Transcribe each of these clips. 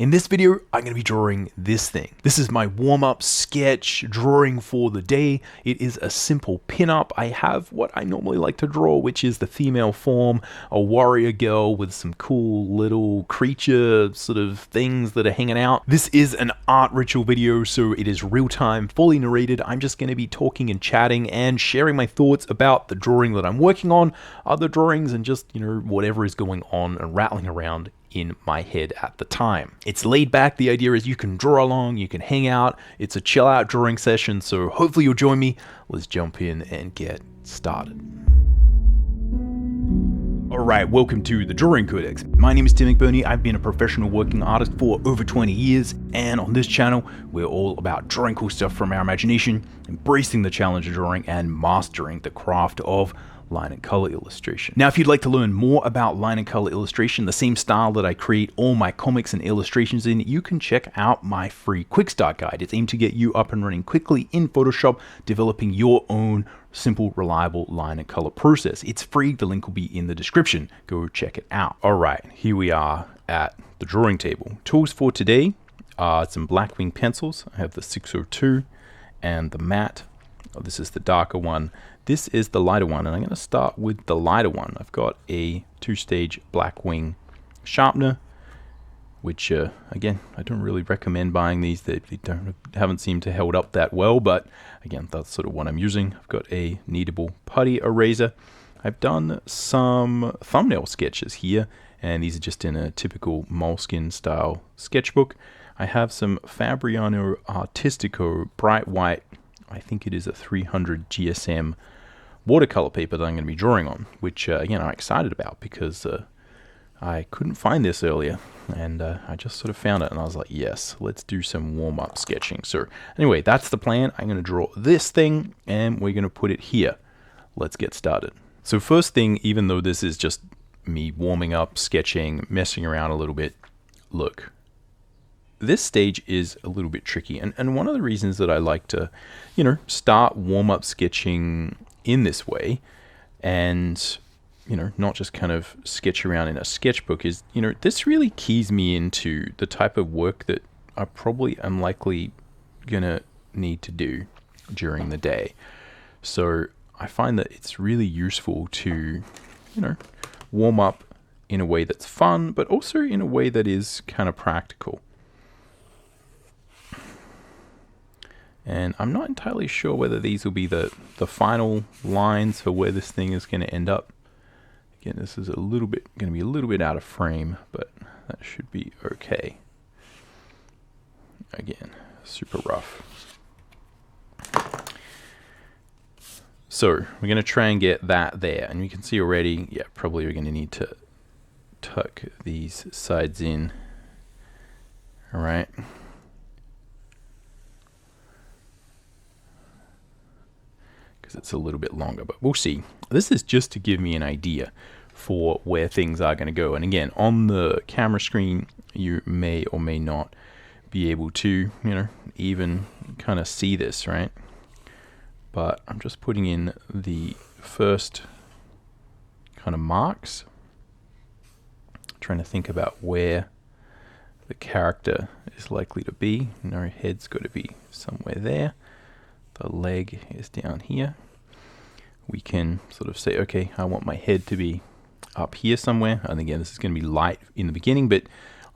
In this video, I'm going to be drawing this thing. This is my warm-up sketch drawing for the day. It is a simple pin-up. I have what I normally like to draw, which is the female form, a warrior girl with some cool little creature sort of things that are hanging out. This is an art ritual video, so it is real-time, fully narrated. I'm just going to be talking and chatting and sharing my thoughts about the drawing that I'm working on, other drawings, and just, whatever is going on and rattling around in my head at the time. It's laid back. The idea is you can draw along, you can hang out. It's a chill out drawing session, so hopefully you'll join me. Let's jump in and get started. Alright, welcome to the Drawing Codex. My name is Mcburnie. I've been a professional working artist for over 20 years, and on this channel, we're all about drawing cool stuff from our imagination, embracing the challenge of drawing, and mastering the craft of line and color illustration. Now, if you'd like to learn more about line and color illustration, the same style that I create all my comics and illustrations in, you can check out my free quick start guide. It's aimed to get you up and running quickly in Photoshop, developing your own simple, reliable line and color process. It's free. The link will be in the description. Go check it out. All right, here we are at the drawing table. Tools for today are some Blackwing pencils. I have the 602 and the matte. Oh, this is the darker one. This is the lighter one, and I'm going to start with the lighter one. I've got a 2-stage Blackwing sharpener, which, again, I don't really recommend buying these. They haven't seemed to held up that well, but again, that's sort of what I'm using. I've got a kneadable putty eraser. I've done some thumbnail sketches here, and these are just in a typical moleskin style sketchbook. I have some Fabriano Artistico bright white, I think it is a 300 GSM watercolor paper that I'm going to be drawing on, which again, I'm excited about because I couldn't find this earlier, and I just sort of found it, and I was like, yes, let's do some warm-up sketching. So anyway, that's the plan. I'm going to draw this thing, and we're going to put it here. Let's get started. So first thing, even though this is just me warming up, sketching, messing around a little bit, look. This stage is a little bit tricky, and one of the reasons that I like to, start warm-up sketching in this way and, not just kind of sketch around in a sketchbook is, this really keys me into the type of work that I probably am likely gonna need to do during the day. So I find that it's really useful to, warm up in a way that's fun, but also in a way that is kind of practical. And I'm not entirely sure whether these will be the final lines for where this thing is going to end up. Again, this is going to be a little bit out of frame, but that should be okay. Again, super rough. So we're going to try and get that there. And you can see already, yeah, probably we're going to need to tuck these sides in. All right. It's a little bit longer, but we'll see. This is just to give me an idea for where things are going to go. And again, on the camera screen, you may or may not be able to, even kind of see this, right? But I'm just putting in the first kind of marks, trying to think about where the character is likely to be. Head's got to be somewhere there. The leg is down here. We can sort of say, okay, I want my head to be up here somewhere. And again, this is going to be light in the beginning, but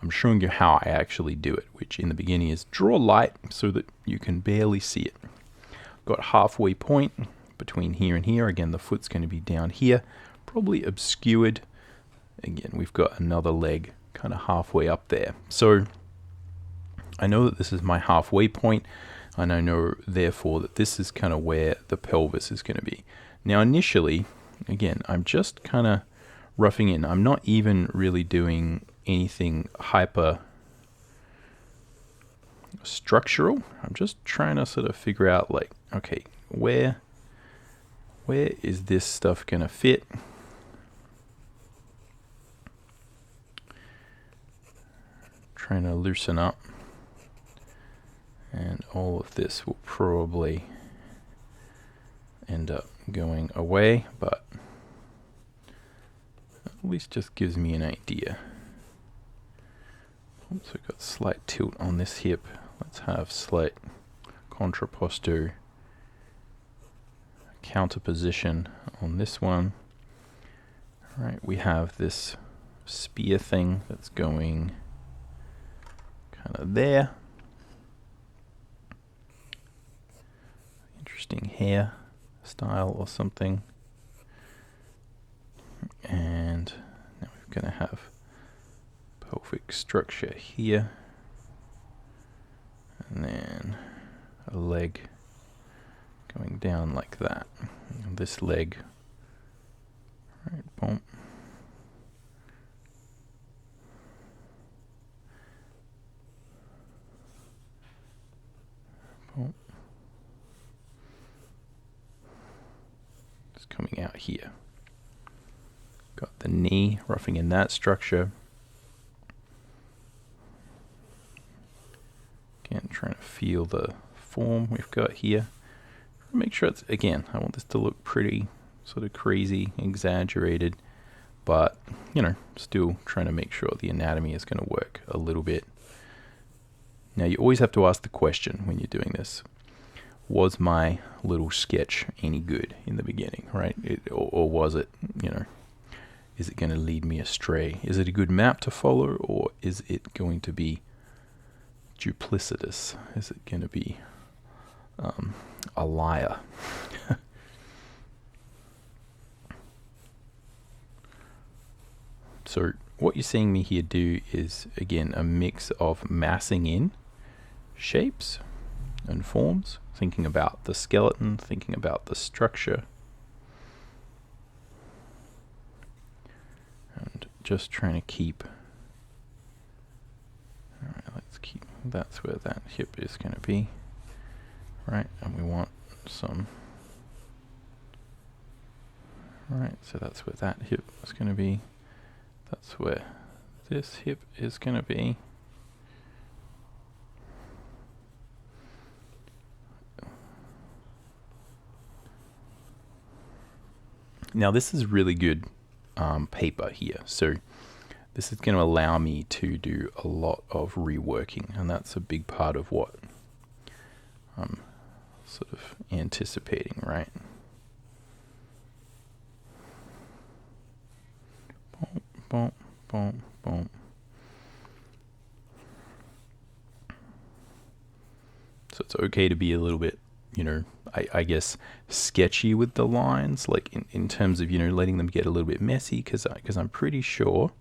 I'm showing you how I actually do it, which in the beginning is draw light so that you can barely see it. Got halfway point between here and here. Again, the foot's going to be down here, probably obscured. Again, we've got another leg kind of halfway up there. So I know that this is my halfway point. And I know, therefore, that this is kind of where the pelvis is going to be. Now, initially, again, I'm just kind of roughing in. I'm not even really doing anything hyper structural. I'm just trying to sort of figure out, like, okay, where is this stuff going to fit? Trying to loosen up. And all of this will probably end up going away, but at least just gives me an idea. Oops, we've got slight tilt on this hip. Let's have slight contrapposto counterposition on this one. All right, we have this spear thing that's going kind of there. Interesting hair style or something. And now we're going to have pelvic structure here. And then a leg going down like that. And this leg, right, boom. Boom. It's coming out here. Got the knee roughing in that structure. Again, trying to feel the form we've got here. Make sure it's, again, I want this to look pretty sort of crazy, exaggerated, but, you know, still trying to make sure the anatomy is going to work a little bit. Now, you always have to ask the question when you're doing this. Was my little sketch any good in the beginning, right? Or was it, you know, is it going to lead me astray? Is it a good map to follow, or is it going to be duplicitous? Is it going to be a liar? So what you're seeing me here do is, again, a mix of massing in shapes and forms, thinking about the skeleton, thinking about the structure, and just trying to keep, all right, let's keep, that's where that hip is going to be, right, and we want some, right, so that's where that hip is going to be, that's where this hip is going to be. Now this is really good paper here, so this is going to allow me to do a lot of reworking, and that's a big part of what I'm sort of anticipating, right? Boom, boom, boom, boom. So it's okay to be a little bit, you know, I guess sketchy with the lines, like in terms of, you know, letting them get a little bit messy, because I'm pretty sure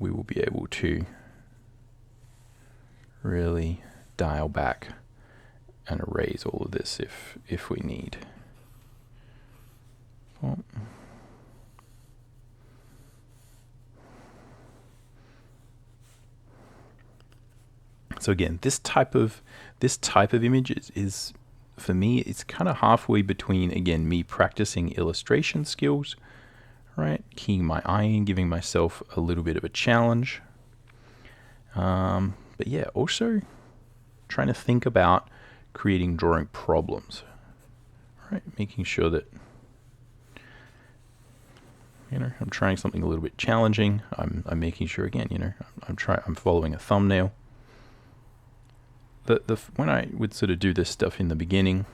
we will be able to really dial back and erase all of this if we need. Oh. So again, this type of image is for me, it's kind of halfway between, again, me practicing illustration skills, right? Keying my eye in, giving myself a little bit of a challenge. But yeah, also trying to think about creating drawing problems, right? Making sure that, you know, I'm trying something a little bit challenging. I'm making sure, again, you know, I'm following a thumbnail. When I would sort of do this stuff in the beginning,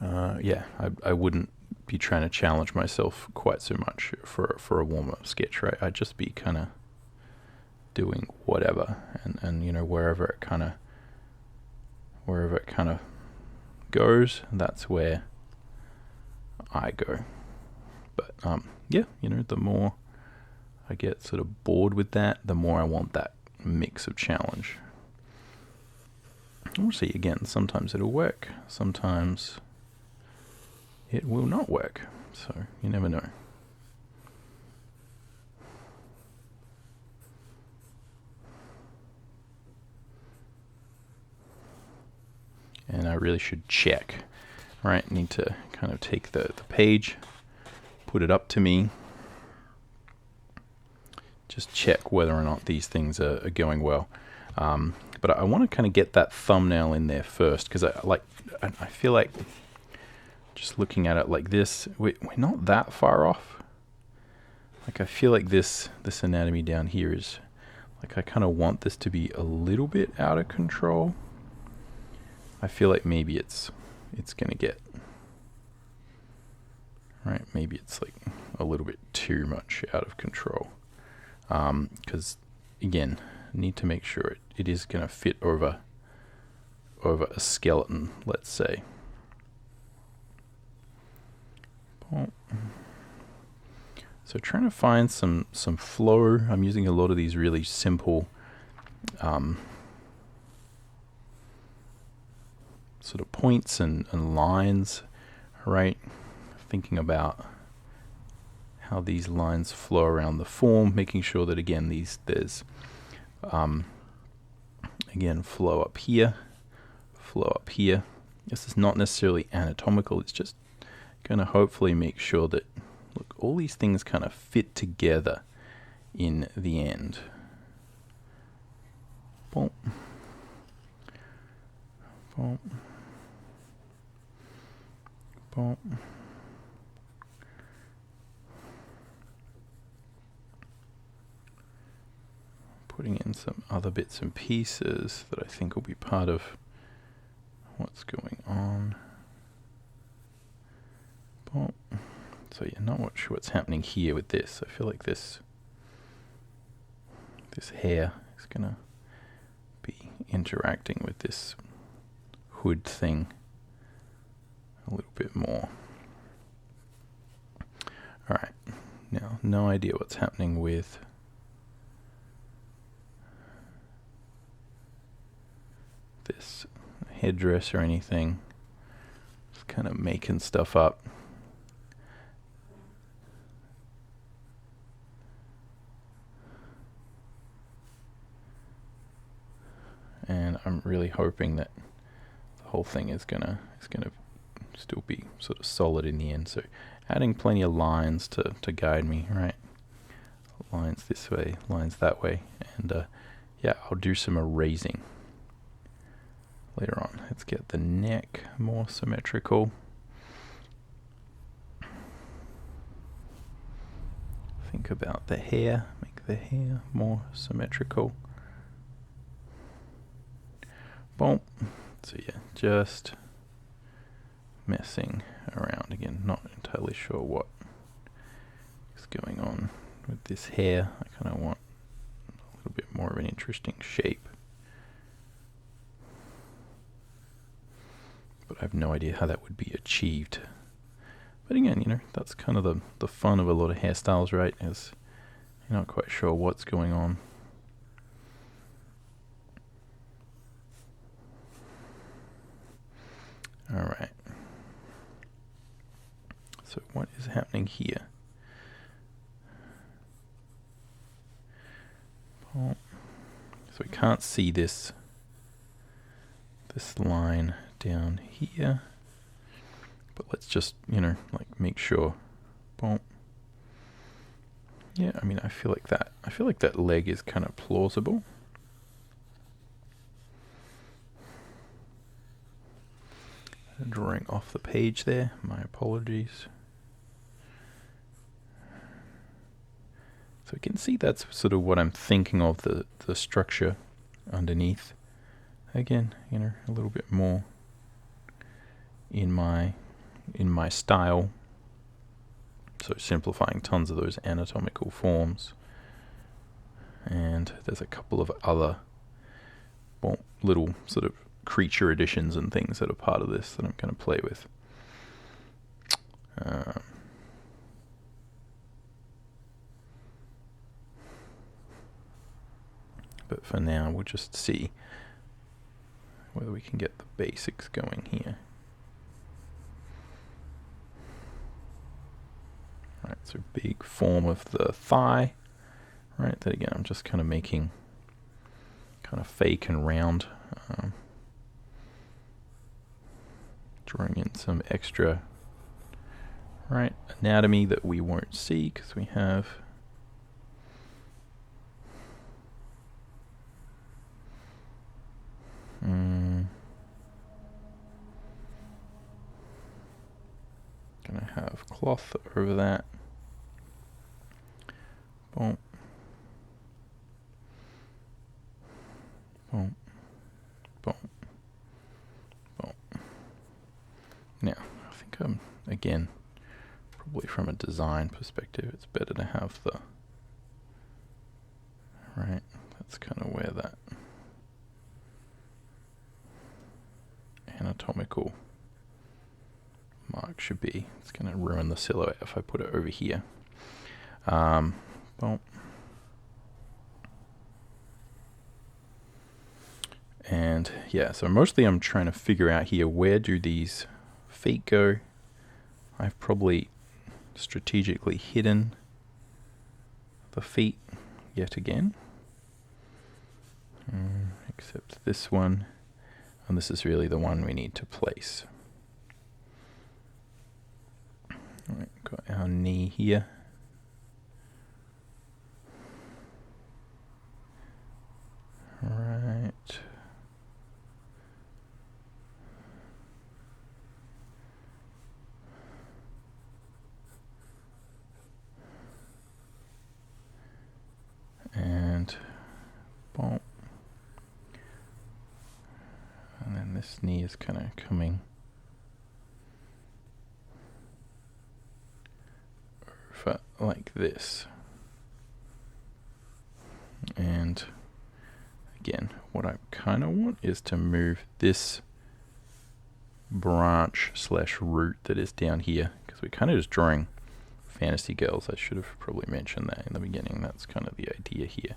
yeah, I wouldn't be trying to challenge myself quite so much for a warm-up sketch, right? I'd just be kind of doing whatever, and you know, wherever it kind of goes, that's where I go. But yeah, you know, the more I get sort of bored with that, the more I want that mix of challenge. We'll see. Again, sometimes it'll work, sometimes it will not work, so you never know. And I really should check, right? Need to kind of take the page, put it up to me, just check whether or not these things are going well. But I want to kind of get that thumbnail in there first, because I feel like just looking at it like this, we're not that far off. Like I feel like this anatomy down here is, like I kind of want this to be a little bit out of control. I feel like maybe it's gonna get, right, maybe it's like a little bit too much out of control. Because again, need to make sure it is gonna fit over a skeleton, let's say. So trying to find some flow. I'm using a lot of these really simple sort of points and lines, right? Thinking about how these lines flow around the form, making sure that again there's again flow up here, flow up here. This is not necessarily anatomical, it's just going to hopefully make sure that, look, all these things kind of fit together in the end. Boom. Boom. Boom. Putting in some other bits and pieces that I think will be part of what's going on. Boom. So you're not sure what's happening here with this. I feel like this hair is gonna be interacting with this hood thing a little bit more. Alright, now no idea what's happening with this headdress or anything. Just kind of making stuff up. And I'm really hoping that the whole thing is gonna still be sort of solid in the end. So adding plenty of lines to guide me, right? Lines this way, lines that way, and yeah, I'll do some erasing later on. Let's get the neck more symmetrical. Think about the hair, make the hair more symmetrical. Boom. So yeah, just messing around again. Not entirely sure what is going on with this hair. I kind of want a little bit more of an interesting shape. But I have no idea how that would be achieved. But again, you know, that's kind of the fun of a lot of hairstyles, right? Is you're not quite sure what's going on. All right. So what is happening here? Oh, so we can't see this line down here. But let's just, you know, like make sure. Boom. Yeah, I mean, I feel like that leg is kind of plausible. Drawing off the page there, my apologies. So you can see that's sort of what I'm thinking of, the structure underneath. Again, you know, a little bit more in my style. So simplifying tons of those anatomical forms. And there's a couple of other, well, little sort of creature additions and things that are part of this that I'm going to play with. But for now, we'll just see whether we can get the basics going here. Right, so big form of the thigh. Right, that again, I'm just kind of making kind of fake and round. Drawing in some extra, right, anatomy that we won't see because we have gonna have cloth over that. Boom. Boom. Boom. Now, I think again, probably from a design perspective, it's better to have the, right, that's kind of where that anatomical mark should be. It's going to ruin the silhouette if I put it over here. Boom. And yeah, so mostly I'm trying to figure out here, where do these feet go? I've probably strategically hidden the feet yet again. Except this one, and this is really the one we need to place. All right, got our knee here. Right. And boom. And then this knee is kind of coming over like this. And again, what I kind of want is to move this branch / root that is down here, because we're kind of just drawing fantasy girls. I should have probably mentioned that in the beginning. That's kind of the idea here.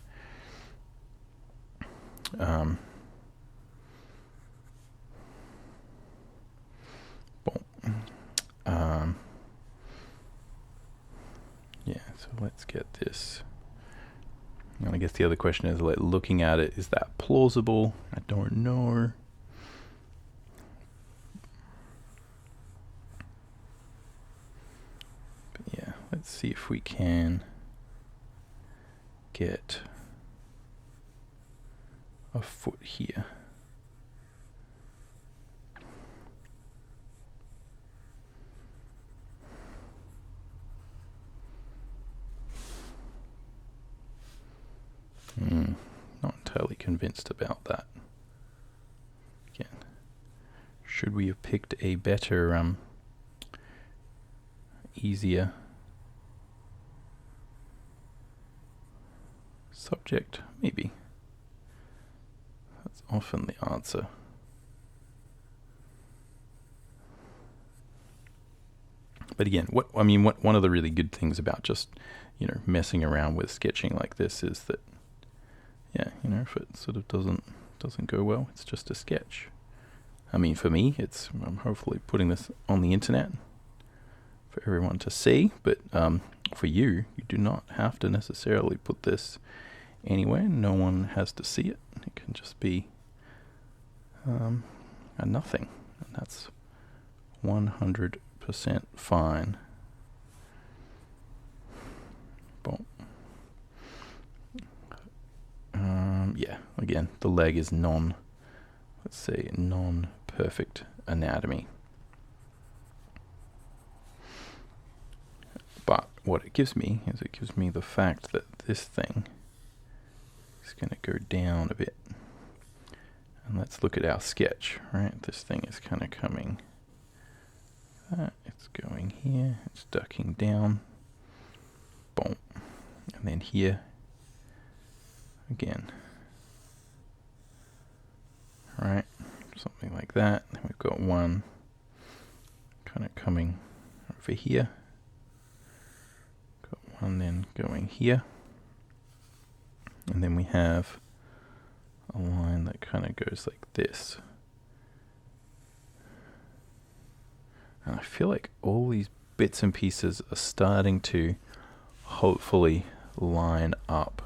Yeah, so let's get this. And I guess the other question is, like, looking at it, is that plausible? I don't know. But yeah, let's see if we can get a foot here. Not entirely convinced about that. Again, should we have picked a better, easier subject? Maybe. That's often the answer. But again, one of the really good things about just, messing around with sketching like this is that, yeah, if it sort of doesn't go well, it's just a sketch. I mean, for me, I'm hopefully putting this on the internet for everyone to see, but for you do not have to necessarily put this anywhere. No one has to see it. It can just be a nothing, and that's 100% fine. Boom. Yeah, again, the leg is let's say non-perfect anatomy. But what it gives me is the fact that this thing is going to go down a bit. And let's look at our sketch, right? This thing is kind of coming. It's going here, it's ducking down. Boom. And then here, again. Right, something like that. Then we've got one kind of coming over here. Got one then going here. And then we have a line that kind of goes like this. And I feel like all these bits and pieces are starting to hopefully line up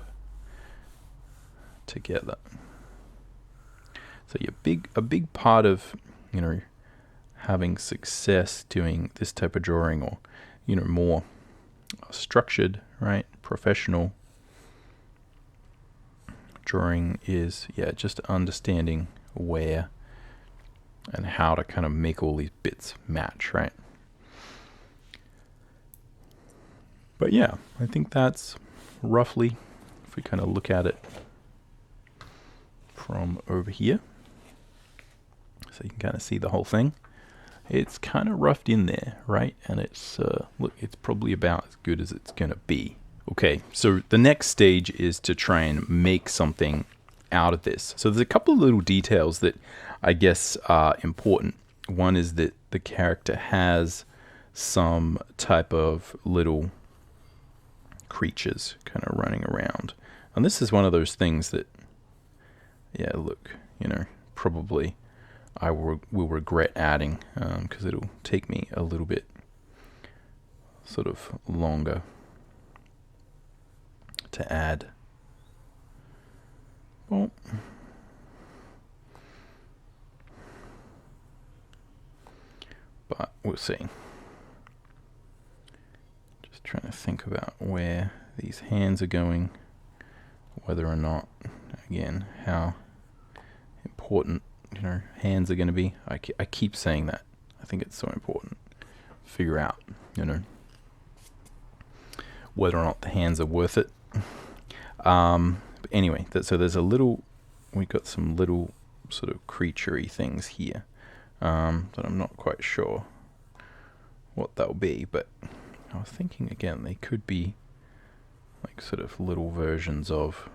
together. So a big part of, having success doing this type of drawing, or, more structured, right, professional drawing is, just understanding where and how to kind of make all these bits match, right? But yeah, I think that's roughly, if we kind of look at it from over here. So you can kind of see the whole thing. It's kind of roughed in there, right? And it's, look, it's probably about as good as it's going to be. Okay, so the next stage is to try and make something out of this. So there's a couple of little details that I guess are important. One is that the character has some type of little creatures kind of running around. And this is one of those things that, yeah, look, you know, probably I will regret adding, because it'll take me a little bit sort of longer to add. Well, but we'll see. Just trying to think about where these hands are going, whether or not, again, how important, you know, hands are going to be. I keep saying that. I think it's so important. Figure out, you know, whether or not the hands are worth it. But anyway, so there's a little, we've got some little sort of creaturey things here that I'm not quite sure what that'll be, but I was thinking again, they could be like sort of little versions of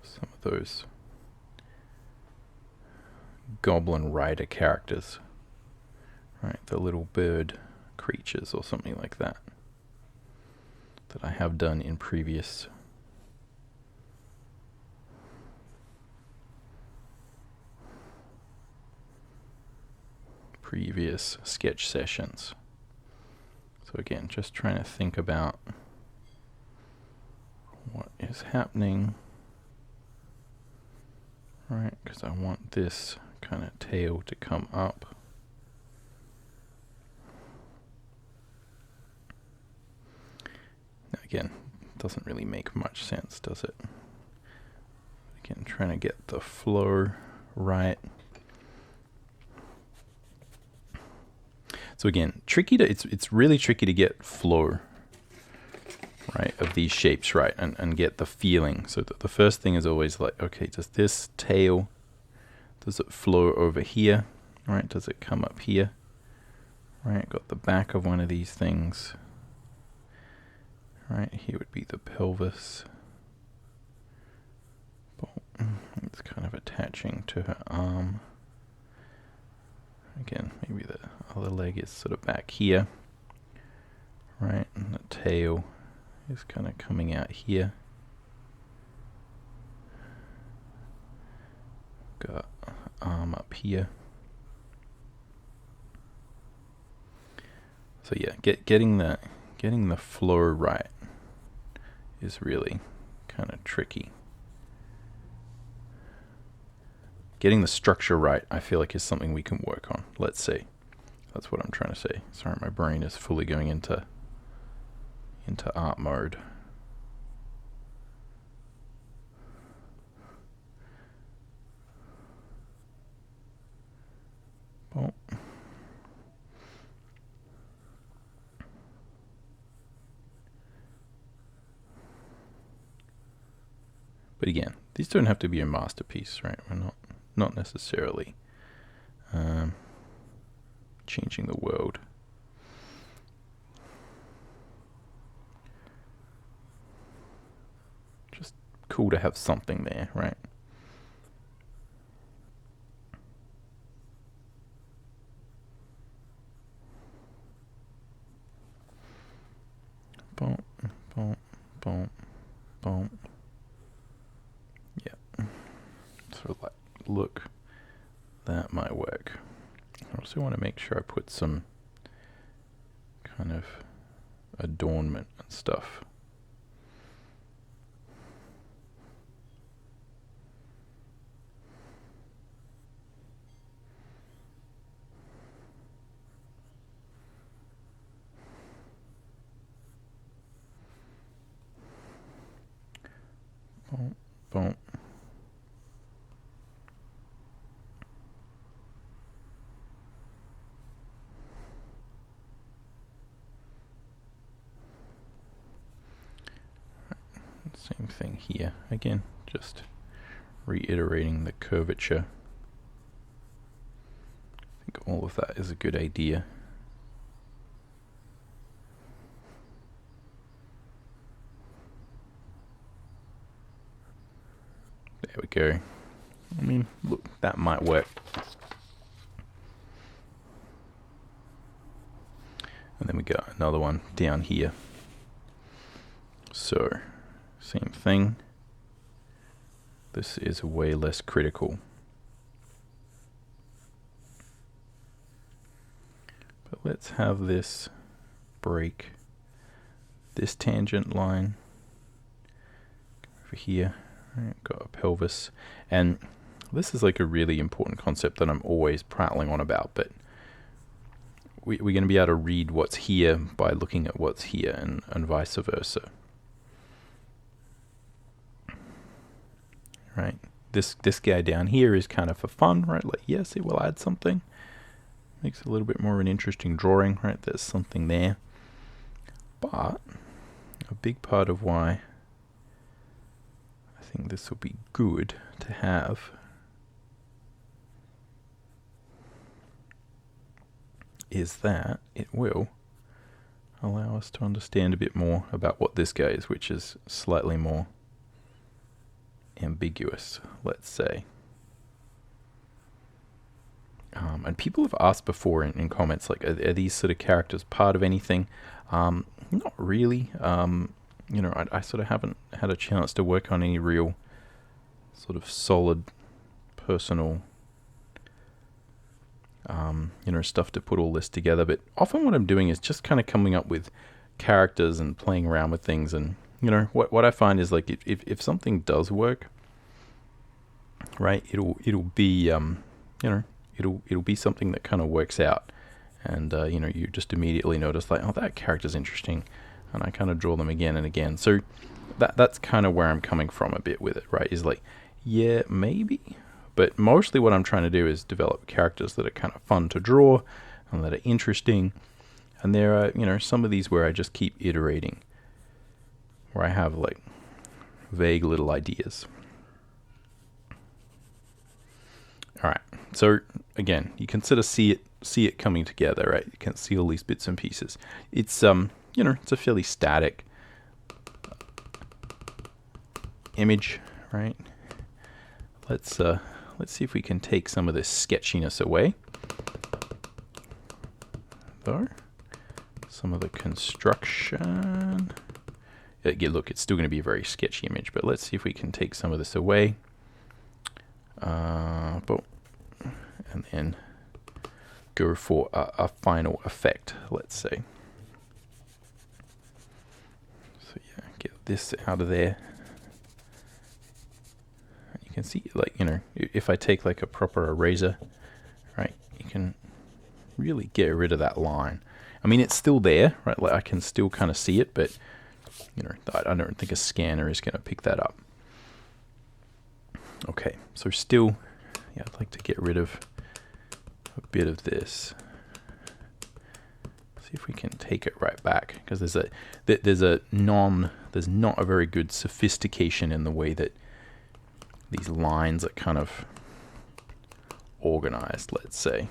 some of those Goblin Rider characters, right? The little bird creatures or something like that I have done in previous sketch sessions. So again, just trying to think about what is happening, right? Because I want this kind of tail to come up. Now again, doesn't really make much sense, does it? Again, trying to get the flow right. So again, it's really tricky to get flow, right, of these shapes right, and get the feeling. So the first thing is always like, okay, does this tail, does it flow over here, right? Does it come up here, right? Got the back of one of these things, right? Here would be the pelvis. It's kind of attaching to her arm. Again, maybe the other leg is sort of back here, right? And the tail is kind of coming out here. Got arm up here. So yeah, getting the flow right is really kind of tricky. Getting the structure right, I feel like, is something we can work on. Let's see. That's what I'm trying to say. Sorry, my brain is fully going into art mode. Well, but again, these don't have to be a masterpiece, right? We're not necessarily changing the world. Just cool to have something there, right? Boom, boom, boom, boom. Yeah. Sort of like, look, that might work. I also want to make sure I put some kind of adornment and stuff. Boom, boom. Same thing here. Again, just reiterating the curvature. I think all of that is a good idea. There we go. I mean, look, that might work. And then we got another one down here. So, same thing. This is way less critical. But let's have this break this tangent line over here. Right, got a pelvis. And this is like a really important concept that I'm always prattling on about, but we're going to be able to read what's here by looking at what's here, and vice versa. Right, this guy down here is kind of for fun, right? Like, yes, it will add something. Makes it a little bit more of an interesting drawing, right? There's something there. But a big part of why I think this will be good to have is that it will allow us to understand a bit more about what this guy is, which is slightly more ambiguous, let's say. And people have asked before in comments, like, are these sort of characters part of anything? Not really. You know, I sort of haven't had a chance to work on any real sort of solid personal you know, stuff to put all this together. But often what I'm doing is just kind of coming up with characters and playing around with things. And, you know, what I find is, like, if something does work, right, it'll be, you know, it'll be something that kind of works out. And, you know, you just immediately notice, like, oh, that character's interesting. And I kind of draw them again and again. So that's kind of where I'm coming from a bit with it, right? Is like, yeah, maybe. But mostly what I'm trying to do is develop characters that are kind of fun to draw and that are interesting. And there are, you know, some of these where I just keep iterating, where I have, like, vague little ideas. All right. So again, you can sort of see it coming together, right? You can see all these bits and pieces. It's you know, it's a fairly static image, right? Let's see if we can take some of this sketchiness away. Though, some of the construction. Yeah, look, it's still going to be a very sketchy image, but let's see if we can take some of this away. And then go for a final effect, let's say. So yeah, get this out of there. You can see, like, you know, if I take like a proper eraser, right, you can really get rid of that line. I mean, it's still there, right? Like, I can still kind of see it, but, you know, I don't think a scanner is going to pick that up. Okay, so still, yeah, I'd like to get rid of a bit of this. See if we can take it right back, because there's not a very good sophistication in the way that these lines are kind of organized, let's say.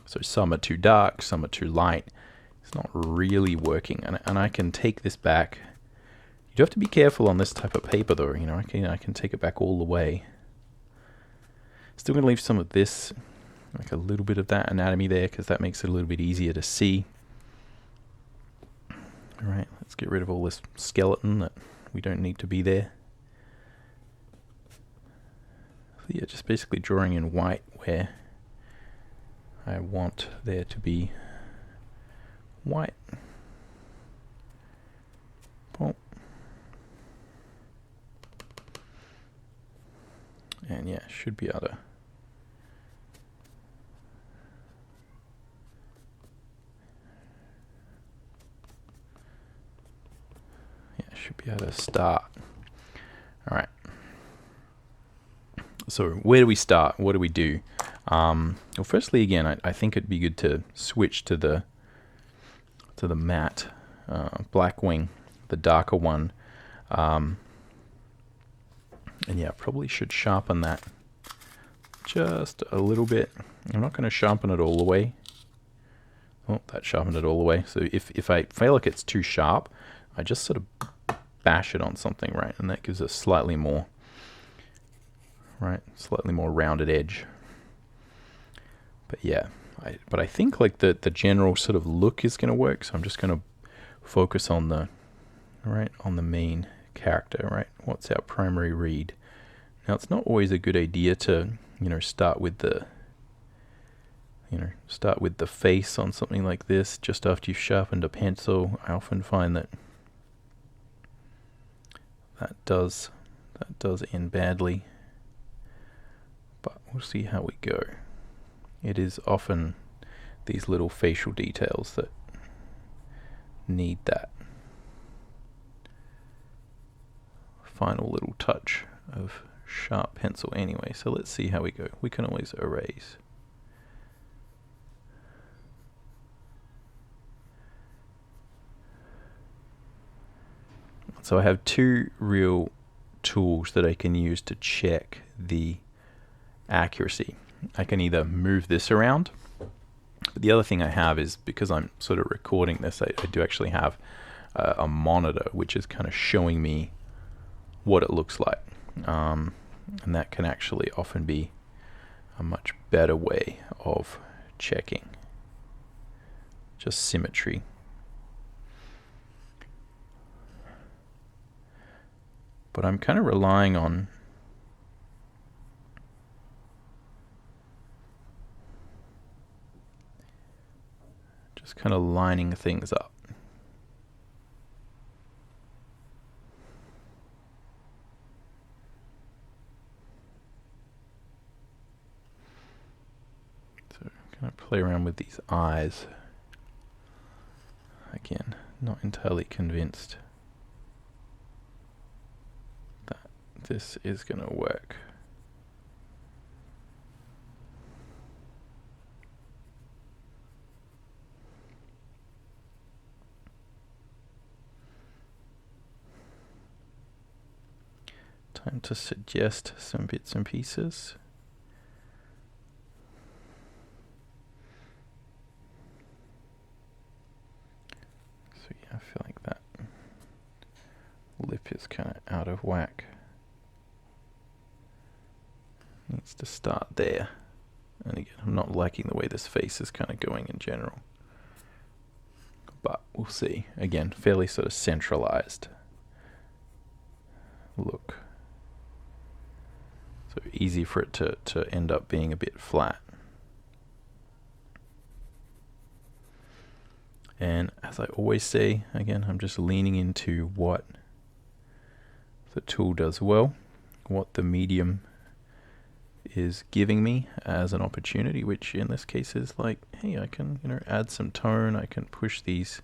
So some are too dark, some are too light. It's not really working, and I can take this back. You do have to be careful on this type of paper, though. You know, I can take it back all the way. Still going to leave some of this, like a little bit of that anatomy there, because that makes it a little bit easier to see. All right, let's get rid of all this skeleton that we don't need to be there. So yeah, just basically drawing in white where I want there to be white. Boom. And yeah, should be able to start. All right. So where do we start? What do we do? Well, firstly, again, I think it'd be good to switch to the matte black wing, the darker one. And yeah, probably should sharpen that just a little bit. I'm not going to sharpen it all the way. Oh, that sharpened it all the way. So if I feel like it's too sharp, I just sort of bash it on something, right? And that gives a slightly more, slightly more rounded edge. But yeah, I think like the general sort of look is going to work. So I'm just going to focus on the, on the main character, right? What's our primary read? Now it's not always a good idea to, start with the, start with the face on something like this just after you've sharpened a pencil. I often find that that does end badly, but we'll see how we go. It is often these little facial details that need that final little touch of sharp pencil anyway. So let's see how we go. We can always erase. So I have two real tools that I can use to check the accuracy. I can either move this around, but the other thing I have is, because I'm sort of recording this, I do actually have a monitor which is kind of showing me what it looks like, and that can actually often be a much better way of checking just symmetry. But I'm kind of relying on just kind of lining things up. So I'm going to play around with these eyes. Again, not entirely convinced that this is going to work. Time to suggest some bits and pieces. So yeah, I feel like that lip is kind of out of whack. Needs to start there. And again, I'm not liking the way this face is kind of going in general. But we'll see. Again, fairly sort of centralized look. So easy for it to end up being a bit flat. And as I always say, again, I'm just leaning into what the tool does well, what the medium is giving me as an opportunity, which in this case is like, hey, I can, add some tone, I can push these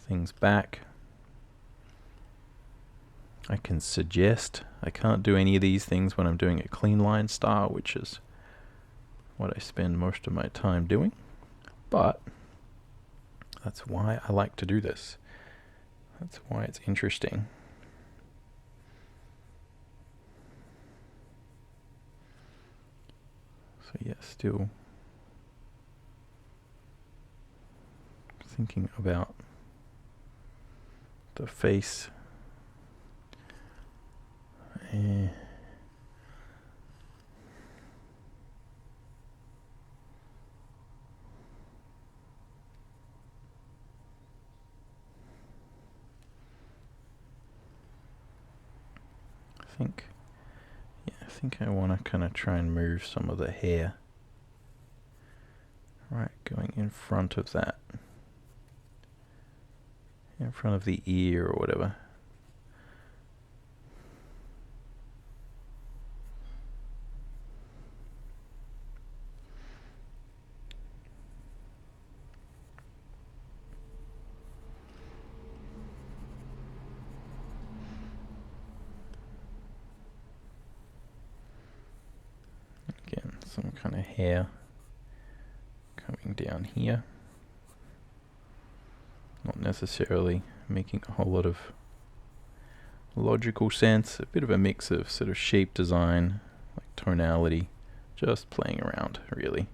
things back. I can suggest. I can't do any of these things when I'm doing a clean line style, which is what I spend most of my time doing. But that's why I like to do this. That's why it's interesting. So yeah, still thinking about the face. I think I want to kind of try and move some of the hair. Right, going in front of that. In front of the ear or whatever. Again, some kind of hair coming down here. Not necessarily making a whole lot of logical sense, a bit of a mix of sort of shape design, like tonality, just playing around really.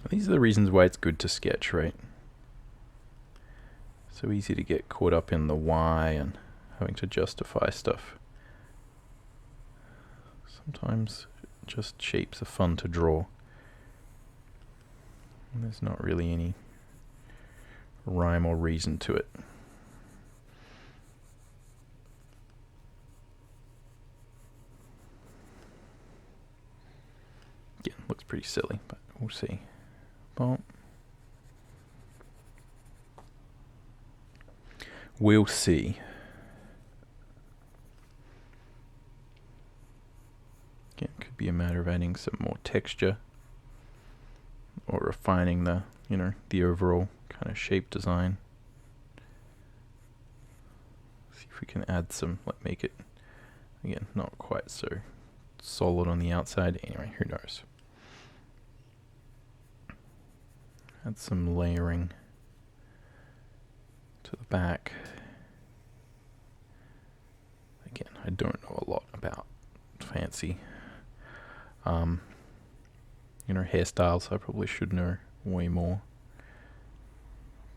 These are the reasons why it's good to sketch, right? So easy to get caught up in the why and having to justify stuff. Sometimes just shapes are fun to draw. And there's not really any rhyme or reason to it. Again, looks pretty silly, but we'll see. Well, we'll see. Again, could be a matter of adding some more texture or refining the, the overall kind of shape design. See if we can add some, make it, again, not quite so solid on the outside. Anyway, who knows? Add some layering to the back. Again, I don't know a lot about fancy hairstyles. I probably should know way more.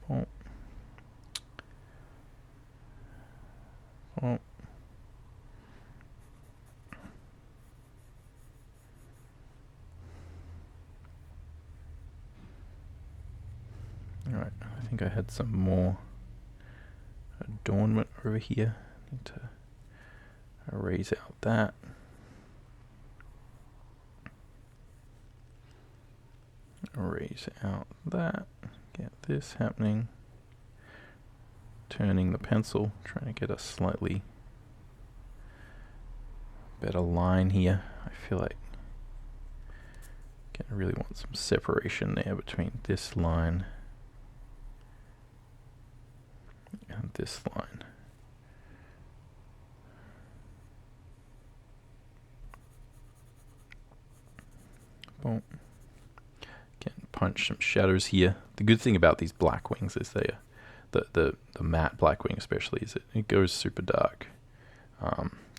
Oh. Alright, I think I had some more adornment over here. Need to erase out that. Erase out that. Get this happening. Turning the pencil, trying to get a slightly better line here. I feel like I really want some separation there between this line and this line. Boom. Again, punch some shadows here. The good thing about these black wings is they the matte black wing especially is it goes super dark.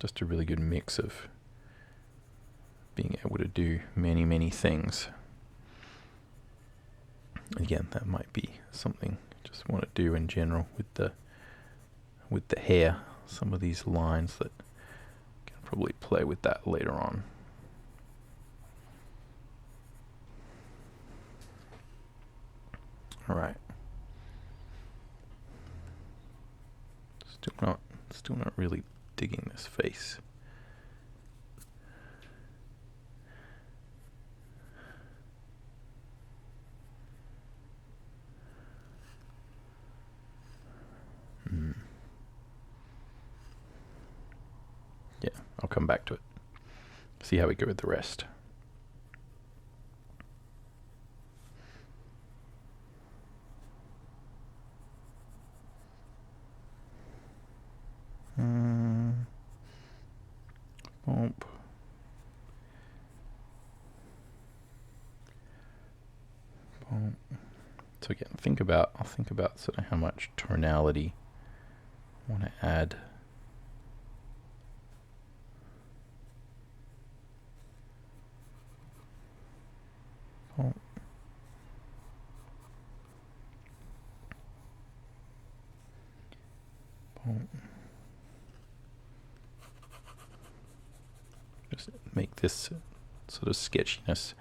Just a really good mix of being able to do many things. Again, that might be something I just want to do in general with the hair. Some of these lines that can probably play with that later on. All right. Still not really digging this face. Yeah, I'll come back to it. See how we go with the rest. Bump. Bump. So again, I'll think about sort of how much tonality I want to add. Bump. Bump. Just make this sort of sketchiness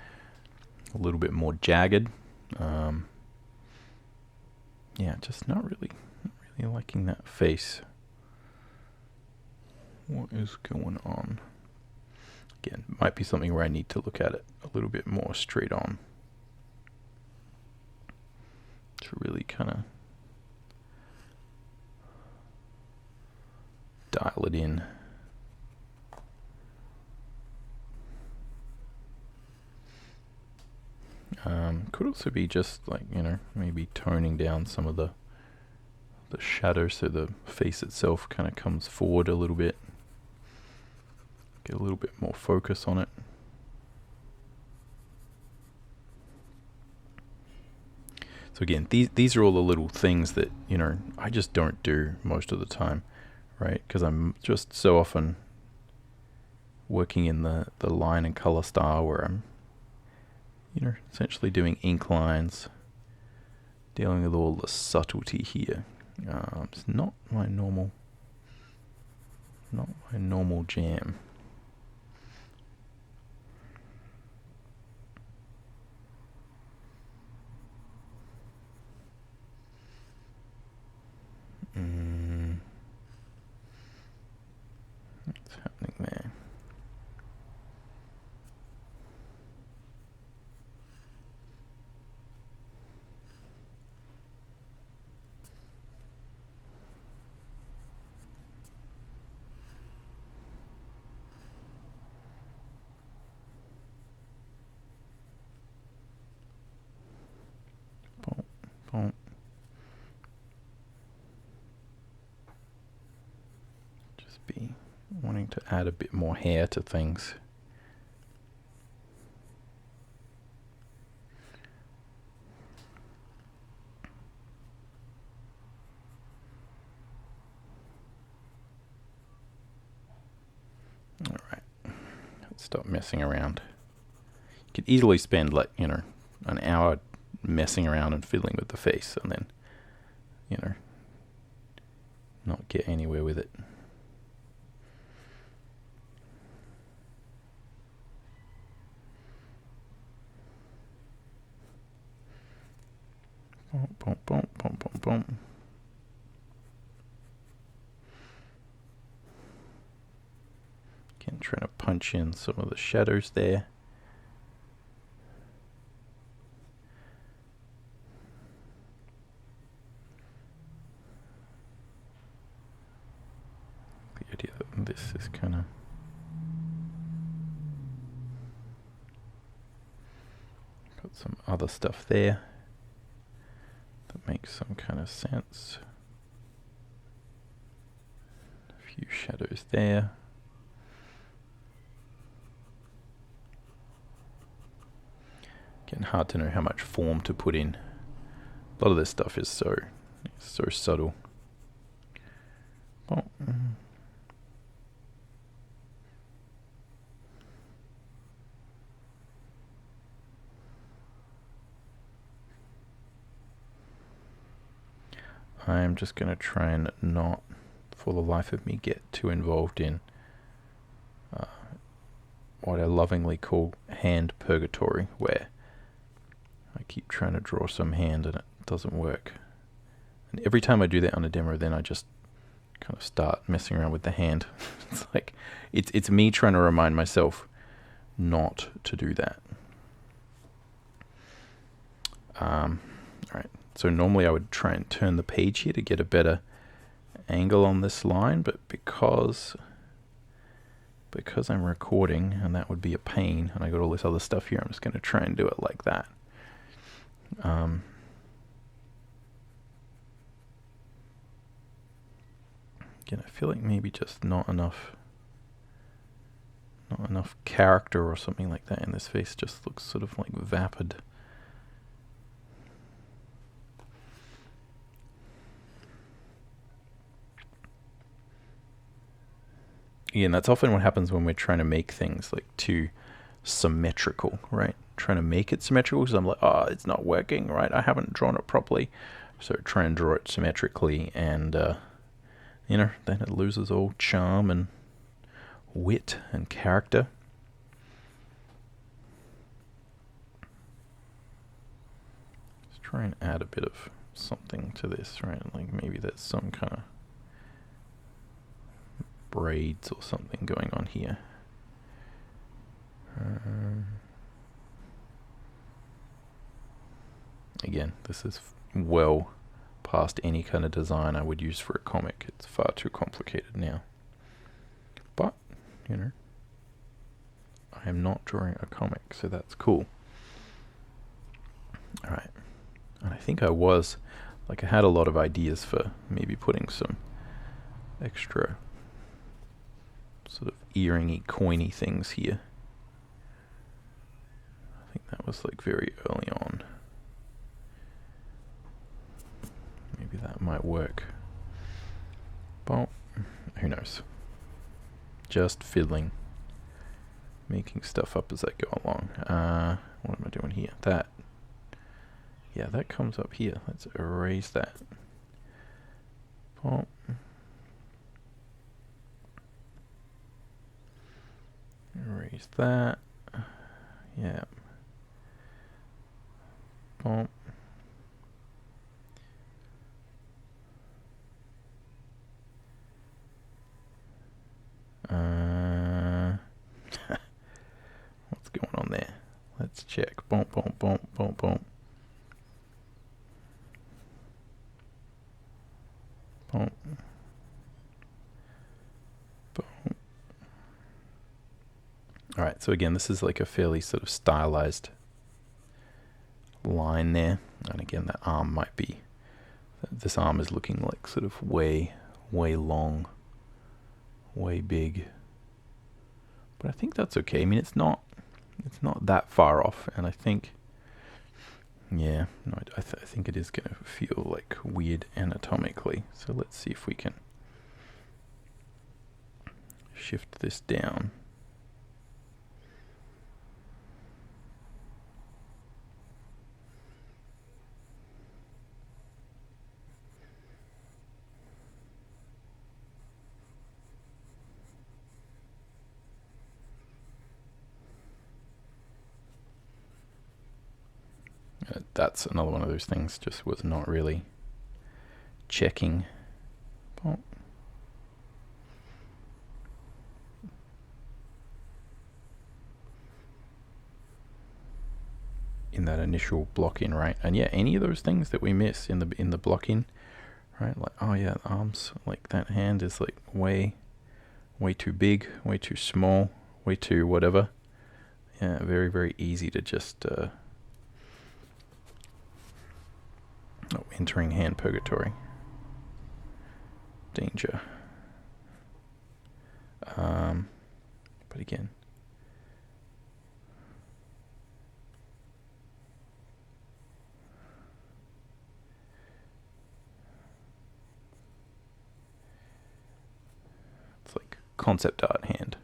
a little bit more jagged. Yeah, just not really liking that face. What is going on? Again, might be something where I need to look at it a little bit more straight on to really kind of dial it in. Could also be just like, maybe toning down some of the shadow so the face itself kind of comes forward a little bit. Get a little bit more focus on it. So again, these are all the little things that, you know, I just don't do most of the time, right? Because I'm just so often working in the line and color style where I'm, you know, essentially doing ink lines, dealing with all the subtlety here. It's not my normal jam. What's happening there? Boom, boom. Just be wanting to add a bit more hair to things. All right, let's stop messing around. You could easily spend, like, you know, an hour messing around and fiddling with the face and then, you know, not get anywhere with it. Boom, boom, boom, boom, boom, boom. Again, trying to punch in some of the shadows there. The idea that this is kind of got some other stuff there that makes some kind of sense. A few shadows there. Getting hard to know how much form to put in. A lot of this stuff is so subtle. Oh. I'm just going to try and not, for the life of me, get too involved in what I lovingly call hand purgatory, where I keep trying to draw some hand and it doesn't work. And every time I do that on a demo, then I just kind of start messing around with the hand. It's like, it's me trying to remind myself not to do that. Alright, so normally I would try and turn the page here to get a better angle on this line, but because I'm recording, and that would be a pain, and I got all this other stuff here, I'm just going to try and do it like that. Again, I feel like maybe just not enough character or something like that in this face. Just looks sort of like vapid. Again, that's often what happens when we're trying to make things like too symmetrical, right? Trying to make it symmetrical because I'm like, oh, it's not working, right? I haven't drawn it properly. So try and draw it symmetrically, and you know, then it loses all charm and wit and character. Let's try and add a bit of something to this, right? Like maybe there's some kind of braids or something going on here. Again, this is well past any kind of design I would use for a comic. It's far too complicated now. But, you know, I am not drawing a comic, so that's cool. Alright. And I think I was, like, I had a lot of ideas for maybe putting some extra sort of earringy, coiny things here. I think that was like very early on. might work. Well, who knows? Just fiddling. Making stuff up as I go along. What am I doing here? That. Yeah, that comes up here. Let's erase that. Well, erase that. Yeah. Well. What's going on there? Let's check. Boom, boom, boom, boom, boom. Boom. Boom. Alright, so again, this is like a fairly sort of stylized line there. And again, that arm might be, this arm is looking like sort of way long, way big. But I think that's okay. I mean, it's not that far off, and I think, yeah, no, I think it is going to feel like weird anatomically. So let's see if we can shift this down. That's another one of those things, just was not really checking. Oh. In that initial block in, right? And yeah, any of those things that we miss in the block in, right? Like, oh yeah, the arms, like that hand is like way too big, way too small, way too whatever. Yeah, very easy to just entering hand purgatory. Danger. But again, it's like concept art hand.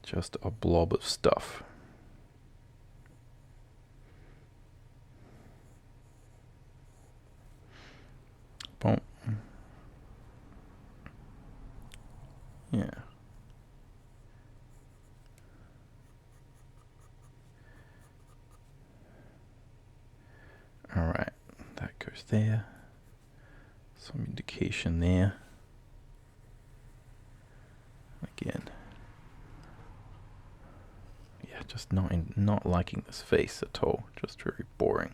Just a blob of stuff. Boom. Yeah. All right, that goes there. Some indication there. Again. Yeah, just not liking this face at all. Just very boring.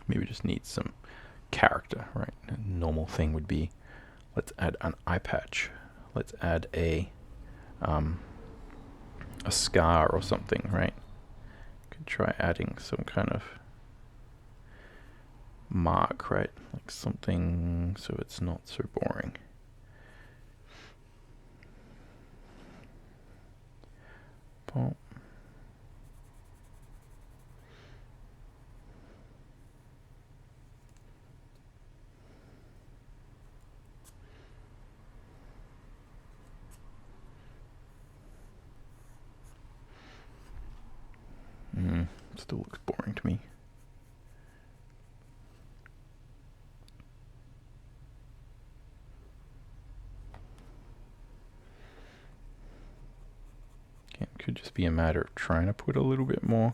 Maybe just needs some character, right? A normal thing would be, let's add an eye patch. Let's add a scar or something, right? Could try adding some kind of mark, right? Like something so it's not so boring. Boom. Still looks boring to me. Okay, it could just be a matter of trying to put a little bit more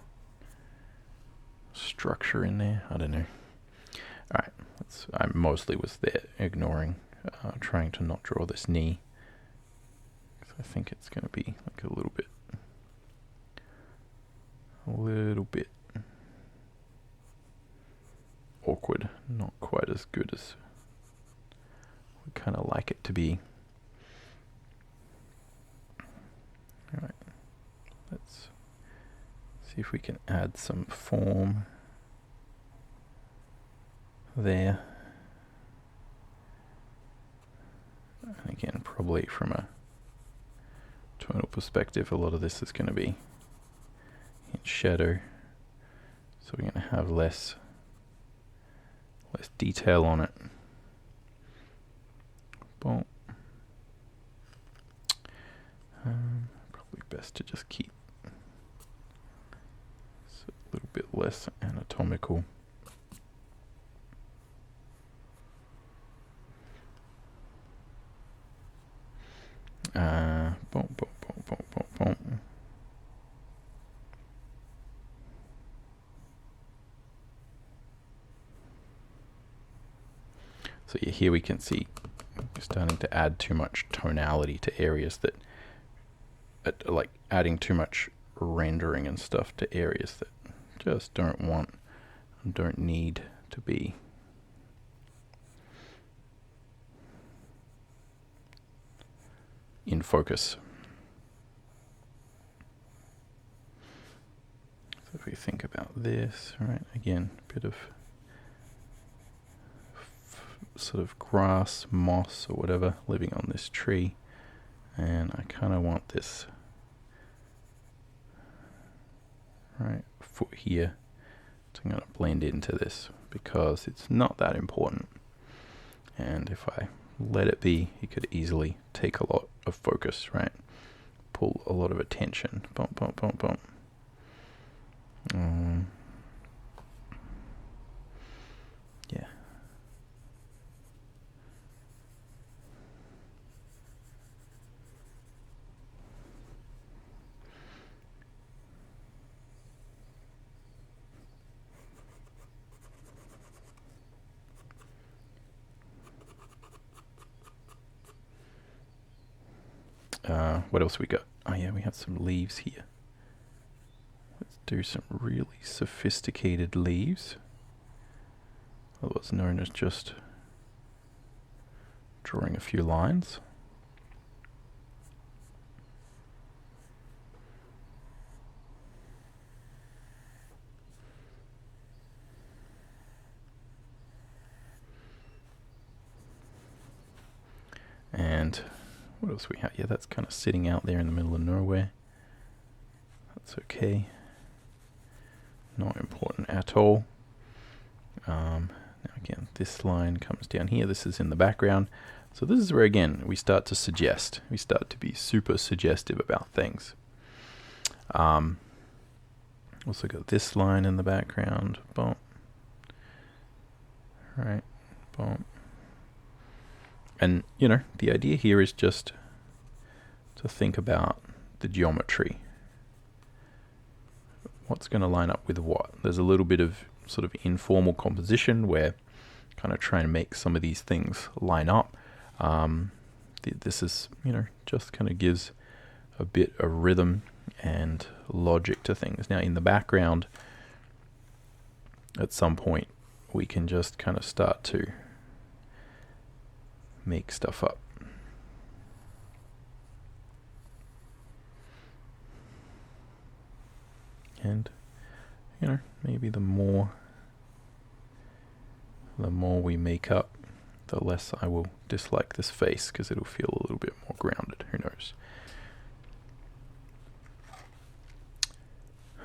structure in there. I don't know. Alright, I mostly was there ignoring, trying to not draw this knee. I think it's going to be like a little bit awkward, not quite as good as we kind of like it to be. Alright, let's see See if we can add some form there. And again, probably from a tonal perspective, a lot of this is going to be in shadow, so we're going to have less detail on it. Boom. Probably best to just keep a little bit less anatomical. Boom, boom, boom, boom, boom, boom. So yeah, here we can see we're starting to add too much tonality to areas that, like adding too much rendering and stuff to areas that just don't want and don't need to be. In focus. So if we think about this, right, again, a bit of sort of grass, moss or whatever living on this tree, and I kind of want this right foot here, so I'm going to blend into this because it's not that important, and if I let it be, it could easily take a lot of focus, right? Pull a lot of attention. Bump, bump, bump, bump. Yeah. What else we got? Oh yeah, we have some leaves here. Let's do some really sophisticated leaves, otherwise known as just drawing a few lines. And what else we have? Yeah, that's kind of sitting out there in the middle of nowhere. That's okay. Not important at all. Now again, this line comes down here. This is in the background. So this is where, again, we start to suggest. We start to be super suggestive about things. Also got this line in the background. Boom. Right. Boom. And, you know, the idea here is just to think about the geometry. What's going to line up with what? There's a little bit of sort of informal composition where kind of trying to make some of these things line up. This is, you know, just kind of gives a bit of rhythm and logic to things. Now in the background, at some point, we can just kind of start to make stuff up. And, you know, maybe the more we make up, the less I will dislike this face, because it'll feel a little bit more grounded. Who knows?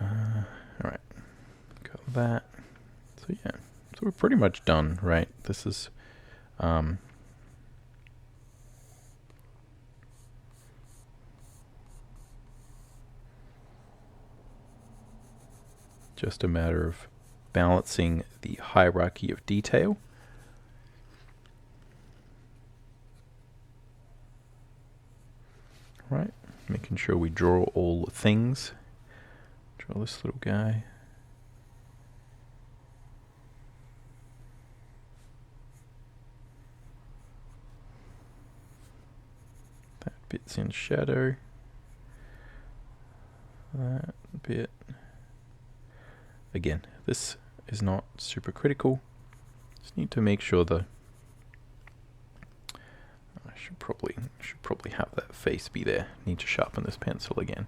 Alright, got that. So yeah, so we're pretty much done, right? This is just a matter of balancing the hierarchy of detail. Right, making sure we draw all the things. Draw this little guy. That bit's in shadow. That bit. Again, this is not super critical. Just need to make sure I should probably have that face be there. Need to sharpen this pencil again.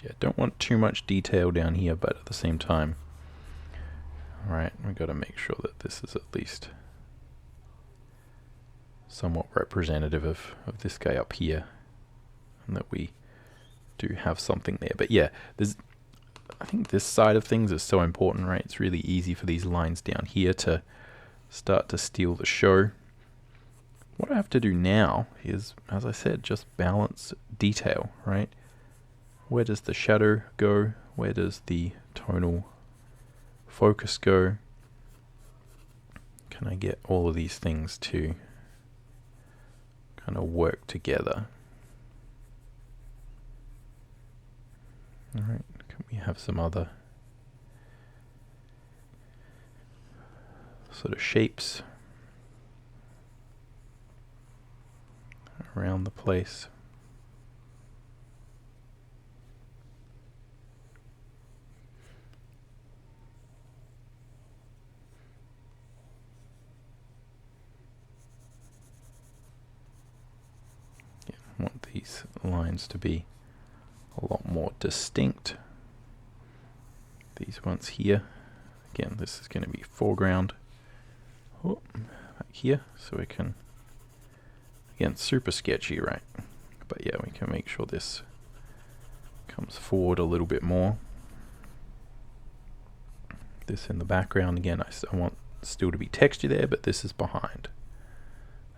yeah, don't want too much detail down here, but at the same time, alright, we've got to make sure that this is at least somewhat representative of this guy up here, and that we do have something there. But yeah, I think this side of things is so important, right? It's really easy for these lines down here to start to steal the show. What I have to do now is, as I said, just balance detail, right? Where does the shadow go? Where does the tonal focus go? Can I get all of these things to kind of work together? All right, can we have some other sort of shapes around the place? Yeah, I want these lines to be a lot more distinct. These ones here, again, this is going to be foreground. Oh, back here, so we can, again, super sketchy, right? But yeah, we can make sure this comes forward a little bit more. This in the background, again, I want still to be texture there, but this is behind.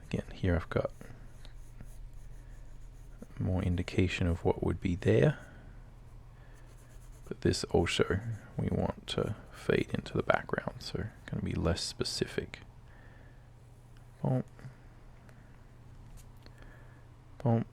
Again, here I've got more indication of what would be there, but this also we want to fade into the background, so going to be less specific. Boom, boom.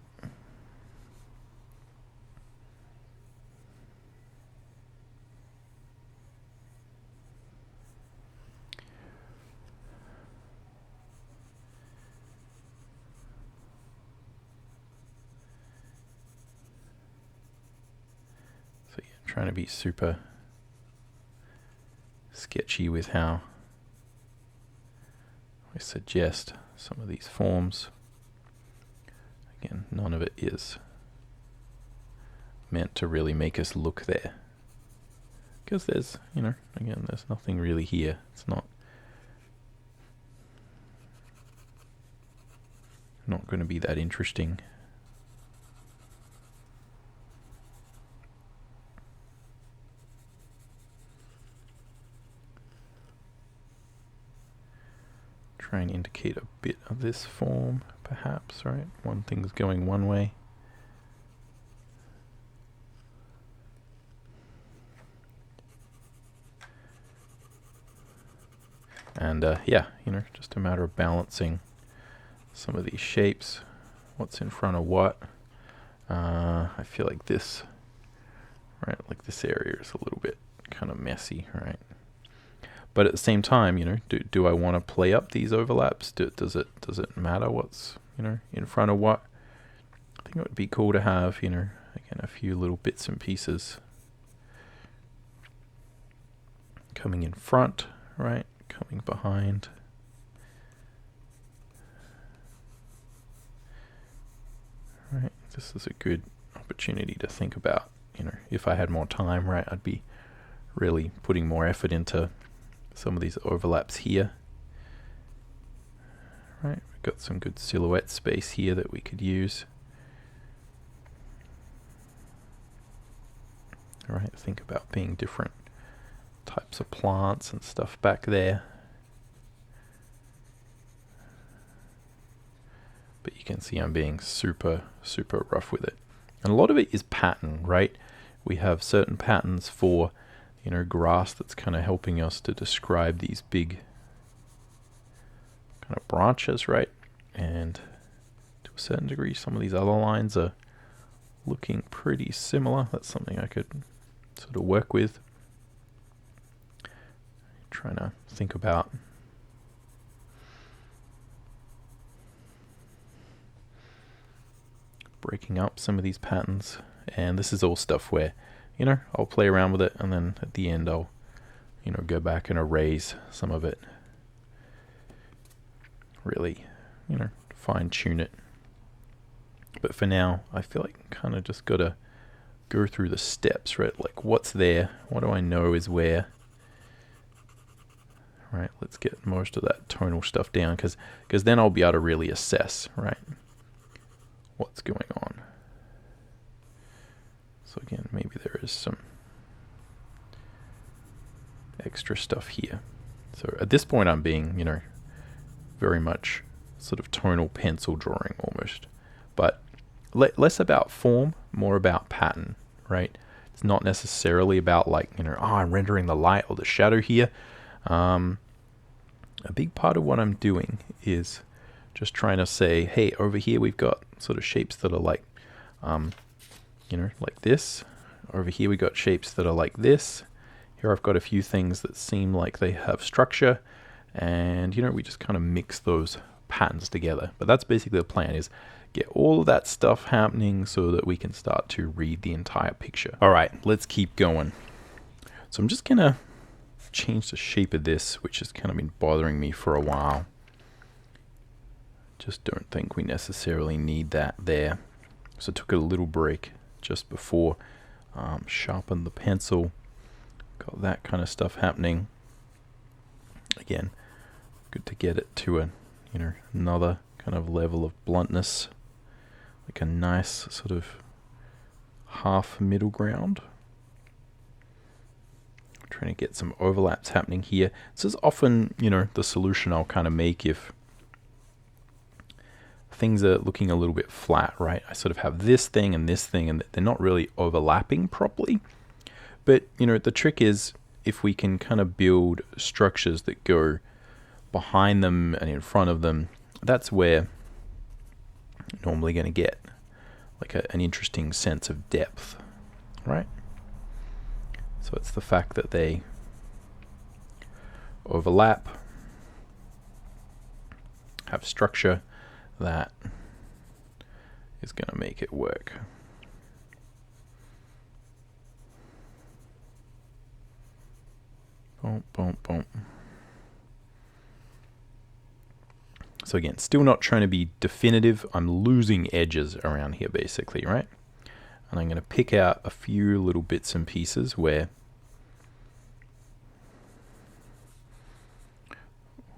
So yeah, trying to be super sketchy with how I suggest some of these forms. Again, none of it is meant to really make us look there, because there's, you know, again, there's nothing really here. It's not going to be that interesting. Try and indicate a bit of this form, perhaps, right? One thing's going one way. And yeah, you know, just a matter of balancing some of these shapes, what's in front of what. I feel like this, right, like this area is a little bit kind of messy, right? But at the same time, you know, do I want to play up these overlaps? Does it matter what's, you know, in front of what? I think it would be cool to have, you know, again, a few little bits and pieces coming in front, right? Coming behind. Right, this is a good opportunity to think about, you know, if I had more time, right, I'd be really putting more effort into some of these overlaps here. Right, we've got some good silhouette space here that we could use. All right, think about being different types of plants and stuff back there. But you can see I'm being super rough with it. And a lot of it is pattern, right? We have certain patterns for, you know, grass that's kind of helping us to describe these big kind of branches, right? And to a certain degree, some of these other lines are looking pretty similar. That's something I could sort of work with. Trying to think about breaking up some of these patterns. And this is all stuff where, you know, I'll play around with it, and then at the end I'll, you know, go back and erase some of it. Really, you know, fine tune it. But for now, I feel like kind of just gotta go through the steps, right? Like what's there? What do I know is where? Right, let's get most of that tonal stuff down because then I'll be able to really assess, right, what's going on. So again, maybe there is some extra stuff here. So at this point I'm being, you know, very much sort of tonal pencil drawing almost. But less about form, more about pattern, right? It's not necessarily about like, you know, oh, I'm rendering the light or the shadow here. A big part of what I'm doing is just trying to say, hey, over here we've got sort of shapes that are like, you know, like this. Over here we got shapes that are like this. Here I've got a few things that seem like they have structure. And, you know, we just kind of mix those patterns together. But that's basically the plan, is get all of that stuff happening so that we can start to read the entire picture. All right, let's keep going. So I'm just going to change the shape of this, which has kind of been bothering me for a while. Just don't think we necessarily need that there. So I took a little break just before, sharpened the pencil, got that kind of stuff happening. Again, good to get it to a, you know, another kind of level of bluntness, like a nice sort of half middle ground. Trying to get some overlaps happening here. This is often, you know, the solution I'll kind of make if things are looking a little bit flat, right? I sort of have this thing and they're not really overlapping properly. But, you know, the trick is if we can kind of build structures that go behind them and in front of them, that's where you're normally going to get like an interesting sense of depth, right? So it's the fact that they overlap, have structure, that is going to make it work. Boom, boom, boom. So again, still not trying to be definitive. I'm losing edges around here basically, right? And I'm going to pick out a few little bits and pieces where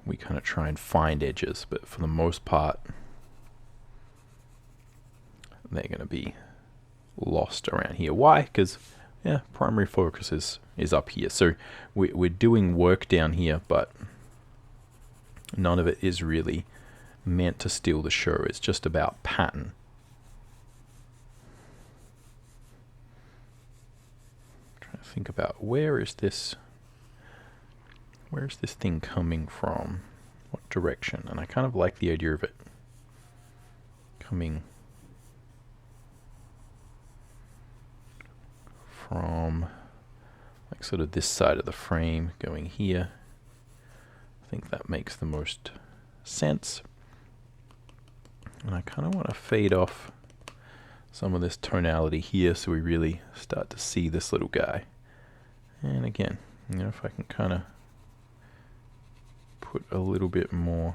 we kind of try and find edges, but for the most part, they're going to be lost around here. Why? Because, yeah, primary focus is up here. So we're doing work down here, but none of it is really meant to steal the show. It's just about pattern. Think about where is this thing coming from, what direction? And I kind of like the idea of it coming from like sort of this side of the frame going here. I think that makes the most sense. And I kind of want to fade off some of this tonality here so we really start to see this little guy. And again, you know, if I can kind of put a little bit more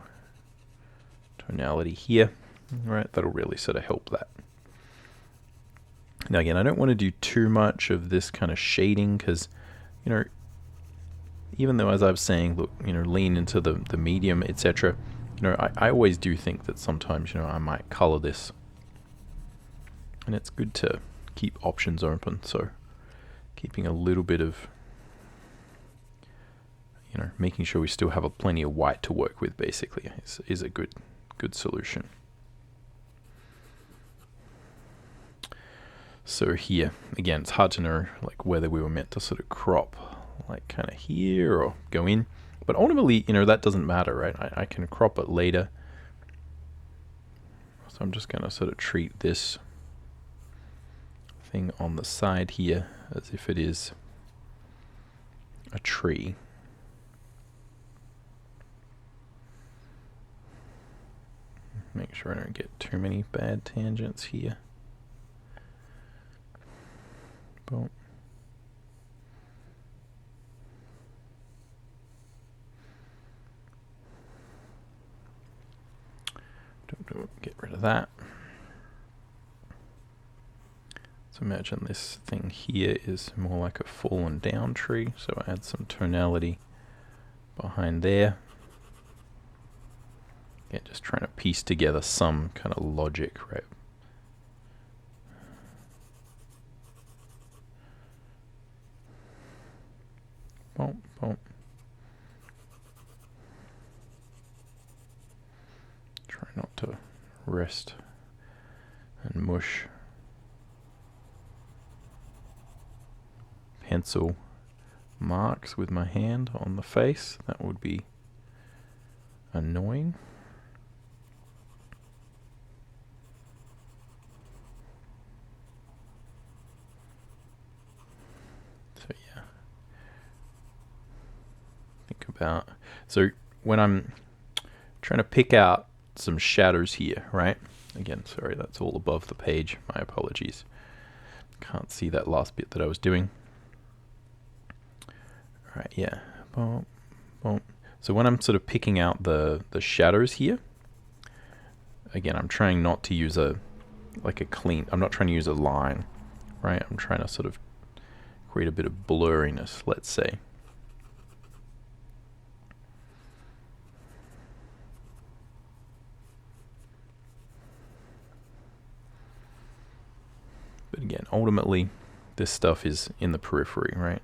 tonality here, right, that'll really sort of help that. Now again, I don't want to do too much of this kind of shading because, you know, even though as I was saying, look, you know, lean into the medium, etc., you know, I always do think that sometimes, you know, I might color this. And it's good to keep options open, so keeping a little bit of, you know, making sure we still have a plenty of white to work with basically is a good solution. So here, again, it's hard to know like whether we were meant to sort of crop like kind of here or go in, but ultimately, you know, that doesn't matter, right? I can crop it later. So I'm just going to sort of treat this thing on the side here as if it is a tree. Make sure I don't get too many bad tangents here. Boom. Don't get rid of that. So imagine this thing here is more like a fallen down tree, so I add some tonality behind there. Yeah, just trying to piece together some kind of logic, right? Boom, boom. Try not to rest and mush. Pencil marks with my hand on the face. That would be annoying. So yeah. Think about, so when I'm trying to pick out some shadows here, right? Again, sorry, that's all above the page. My apologies. Can't see that last bit that I was doing. Right, yeah. Boom, boom. So when I'm sort of picking out the shadows here, again, I'm trying not to use I'm not trying to use a line, right? I'm trying to sort of create a bit of blurriness, let's say. But again, ultimately, this stuff is in the periphery, right?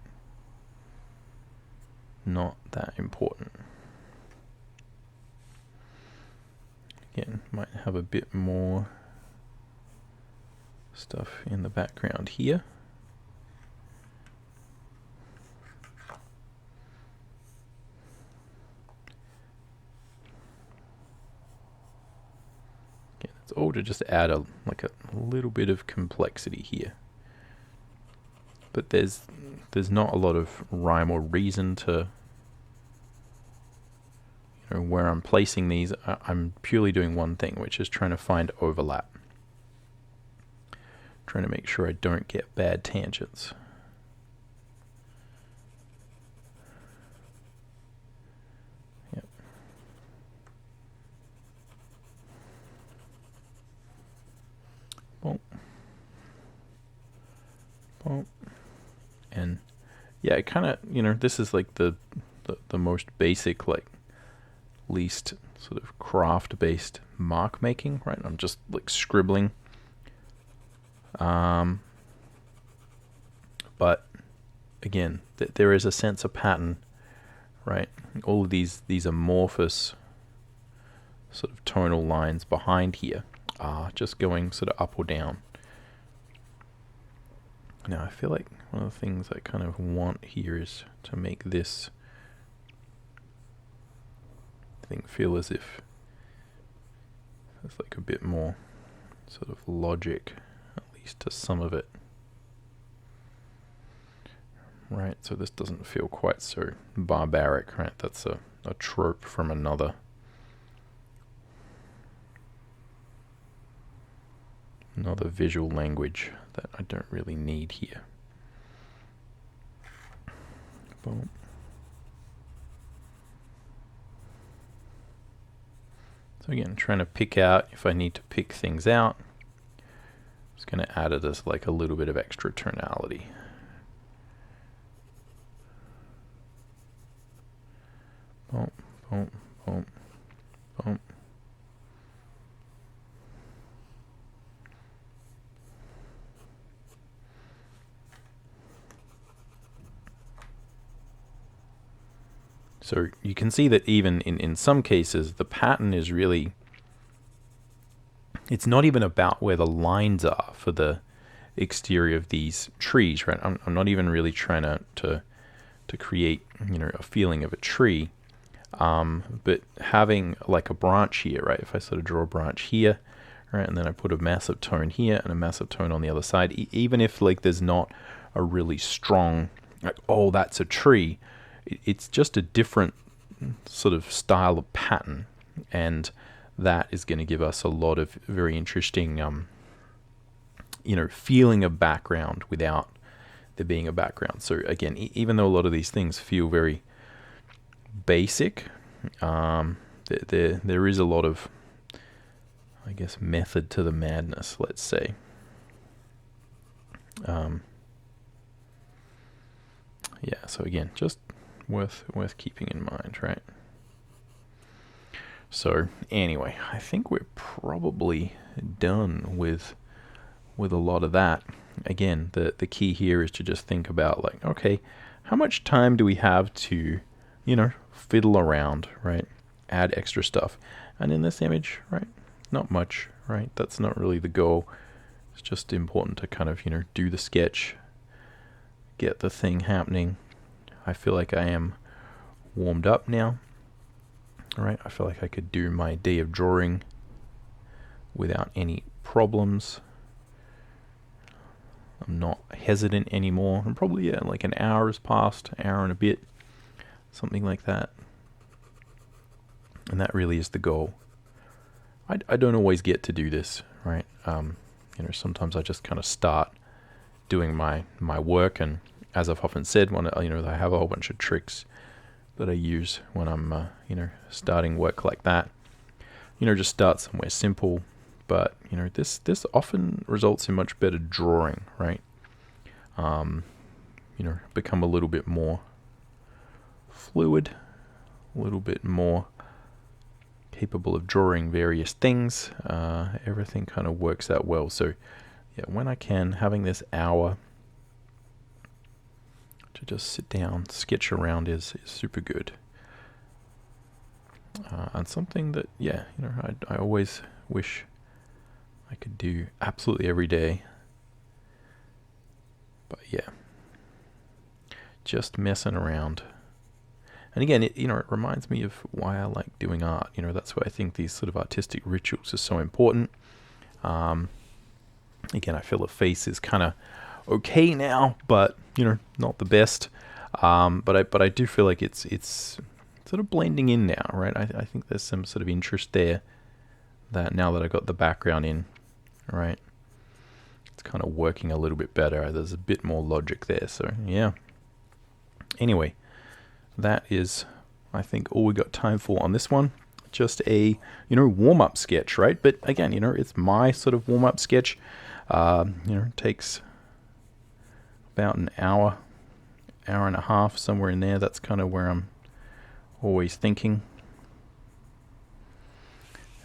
Not that important. Again, might have a bit more stuff in the background here. Again, it's all to just add a little bit of complexity here. But there's not a lot of rhyme or reason to, you know, where I'm placing these. I'm purely doing one thing, which is trying to find overlap. Trying to make sure I don't get bad tangents. Yep. Boom. Boom. And yeah, it kind of, you know, this is like the most basic, like least sort of craft based mark making, right? I'm just like scribbling. But again, there is a sense of pattern, right? All of these amorphous sort of tonal lines behind here are just going sort of up or down. Now I feel like one of the things I kind of want here is to make this thing feel as if there's like a bit more sort of logic, at least to some of it. Right, so this doesn't feel quite so barbaric, right? That's a trope from another visual language that I don't really need here. Boom. So again, trying to pick out, if I need to pick things out, I'm just going to add it as like a little bit of extra tonality. Boom, boom, boom, boom. So you can see that even in some cases, the pattern is really, it's not even about where the lines are for the exterior of these trees, right? I'm not even really trying to create, you know, a feeling of a tree. But having like a branch here, right? If I sort of draw a branch here, right, and then I put a massive tone here and a massive tone on the other side, even if like there's not a really strong, like, oh, that's a tree, it's just a different sort of style of pattern, and that is going to give us a lot of very interesting, you know, feeling of background without there being a background. So again, even though a lot of these things feel very basic, there is a lot of, I guess, method to the madness, let's say. Yeah, so again, just worth keeping in mind, right? So anyway, I think we're probably done with a lot of that. Again, the key here is to just think about, like, okay, how much time do we have to, fiddle around, right? Add extra stuff. And in this image, right, not much, right? That's not really the goal. It's just important to kind of, do the sketch, get the thing happening. I feel like I am warmed up now. All right, I feel like I could do my day of drawing without any problems. I'm not hesitant anymore. And probably, yeah, like an hour has passed, hour and a bit, something like that. And that really is the goal. I don't always get to do this, right? Sometimes I just kind of start doing my work, and as I've often said, when I have a whole bunch of tricks that I use when I'm starting work like that. Just start somewhere simple, but this often results in much better drawing, right? Become a little bit more fluid, a little bit more capable of drawing various things. Everything kind of works out well. So yeah, when I can, having this hour to just sit down, sketch around is super good. And something that, yeah, I always wish I could do absolutely every day. But yeah, just messing around. And again, it reminds me of why I like doing art. That's why I think these sort of artistic rituals are so important. Again, I feel the face is kind of okay now, but not the best. But I do feel like it's sort of blending in now, right? I think there's some sort of interest there that now that I got the background in, right, it's kind of working a little bit better. There's a bit more logic there. So yeah. Anyway, that is, I think, all we got time for on this one. Just a warm-up sketch, right? But again, it's my sort of warm-up sketch. It takes about an hour and a half, somewhere in there. That's kind of where I'm always thinking.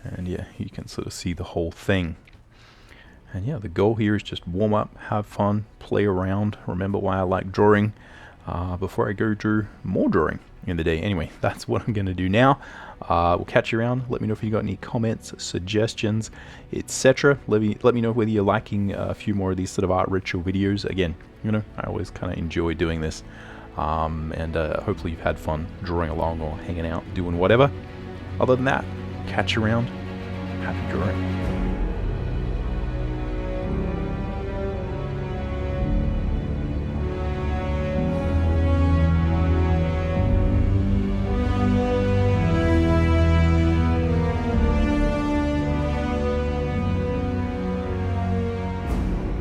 And yeah, you can sort of see the whole thing. And yeah, the goal here is just warm up, have fun, play around, remember why I like drawing, before I go do more drawing in the day. Anyway, that's what I'm going to do now. We'll catch you around. Let me know if you got any comments, suggestions, etc. Let me know whether you're liking a few more of these sort of art ritual videos. Again, I always kind of enjoy doing this. And hopefully you've had fun drawing along or hanging out, doing whatever. Other than that, catch you around. Happy drawing.